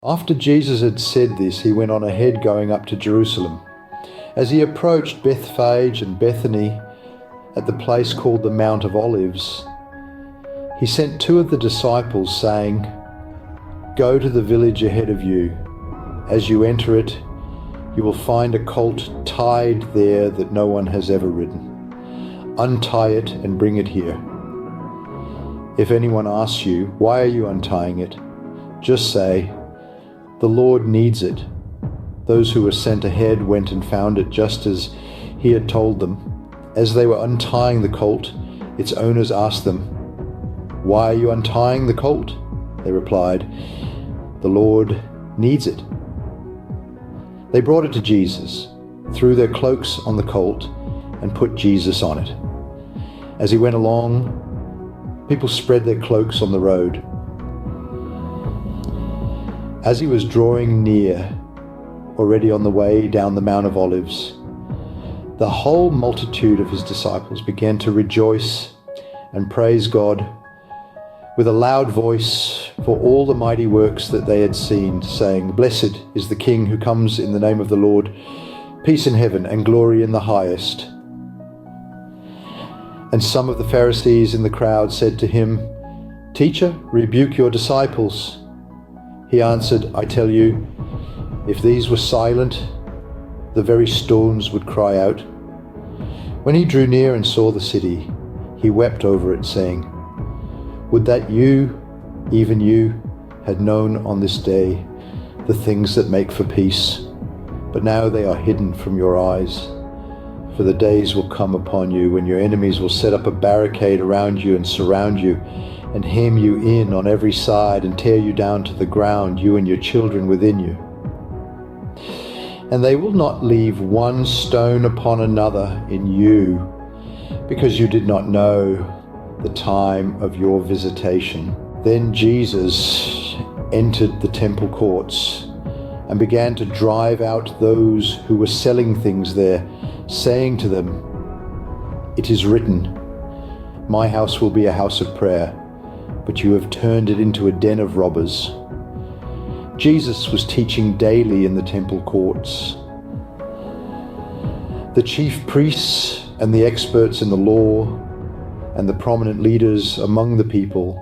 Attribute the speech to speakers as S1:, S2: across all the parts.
S1: After Jesus had said this, he went on ahead going up to Jerusalem. As he approached Bethphage and Bethany at the place called the Mount of Olives, he sent two of the disciples, saying, "Go to the village ahead of you. As you enter it, you will find a colt tied there that no one has ever ridden. Untie it and bring it here. If anyone asks you, 'Why are you untying it?' just say, 'The Lord needs it.'" Those who were sent ahead went and found it just as he had told them. As they were untying the colt, its owners asked them, "Why are you untying the colt?" They replied, "The Lord needs it." They brought it to Jesus, threw their cloaks on the colt, and put Jesus on it. As he went along, people spread their cloaks on the road. As he was drawing near, already on the way down the Mount of Olives, the whole multitude of his disciples began to rejoice and praise God with a loud voice for all the mighty works that they had seen, saying, "Blessed is the King who comes in the name of the Lord, peace in heaven and glory in the highest." And some of the Pharisees in the crowd said to him, "Teacher, rebuke your disciples." He answered, "I tell you, if these were silent, the very stones would cry out." When he drew near and saw the city, he wept over it, saying, "Would that you, even you, had known on this day the things that make for peace, but now they are hidden from your eyes. For the days will come upon you when your enemies will set up a barricade around you and surround you, and hem you in on every side and tear you down to the ground, you and your children within you. And they will not leave one stone upon another in you, because you did not know the time of your visitation." Then Jesus entered the temple courts and began to drive out those who were selling things there, saying to them, "It is written, 'My house will be a house of prayer,' but you have turned it into a den of robbers." Jesus was teaching daily in the temple courts. The chief priests and the experts in the law and the prominent leaders among the people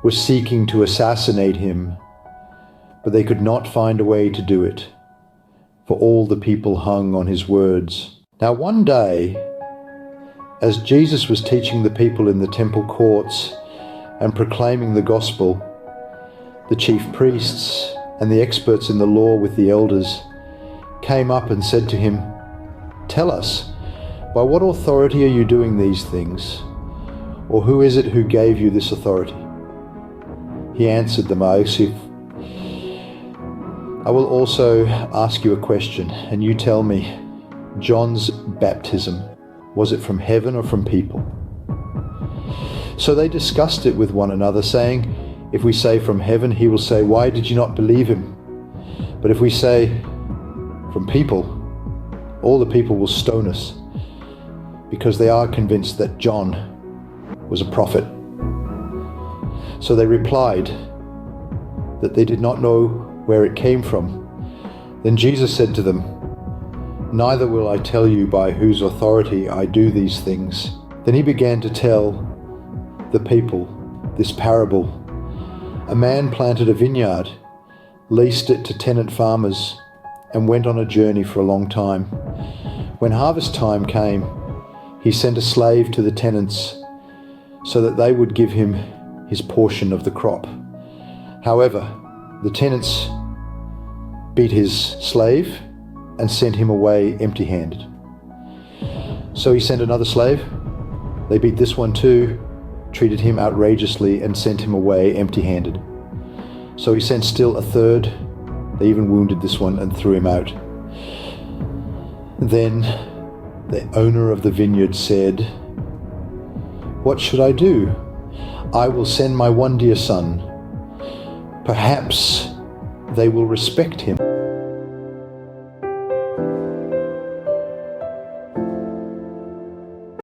S1: were seeking to assassinate him, but they could not find a way to do it, for all the people hung on his words. Now one day, as Jesus was teaching the people in the temple courts and proclaiming the gospel, the chief priests and the experts in the law with the elders came up and said to him, "Tell us, by what authority are you doing these things? Or who is it who gave you this authority?" He answered them, "I will also ask you a question, and you tell me, John's baptism, was it from heaven or from people?" So they discussed it with one another, saying, "If we say from heaven, he will say, 'Why did you not believe him?' But if we say from people, all the people will stone us, because they are convinced that John was a prophet." So they replied that they did not know where it came from. Then Jesus said to them, "Neither will I tell you by whose authority I do these things." Then he began to tell the people this parable. A man planted a vineyard, leased it to tenant farmers, and went on a journey for a long time. When harvest time came, he sent a slave to the tenants so that they would give him his portion of the crop. However, the tenants beat his slave and sent him away empty-handed. So he sent another slave. They beat this one too, treated him outrageously, and sent him away empty-handed. So he sent still a third. They even wounded this one and threw him out. Then the owner of the vineyard said, "What should I do? I will send my one dear son. Perhaps they will respect him."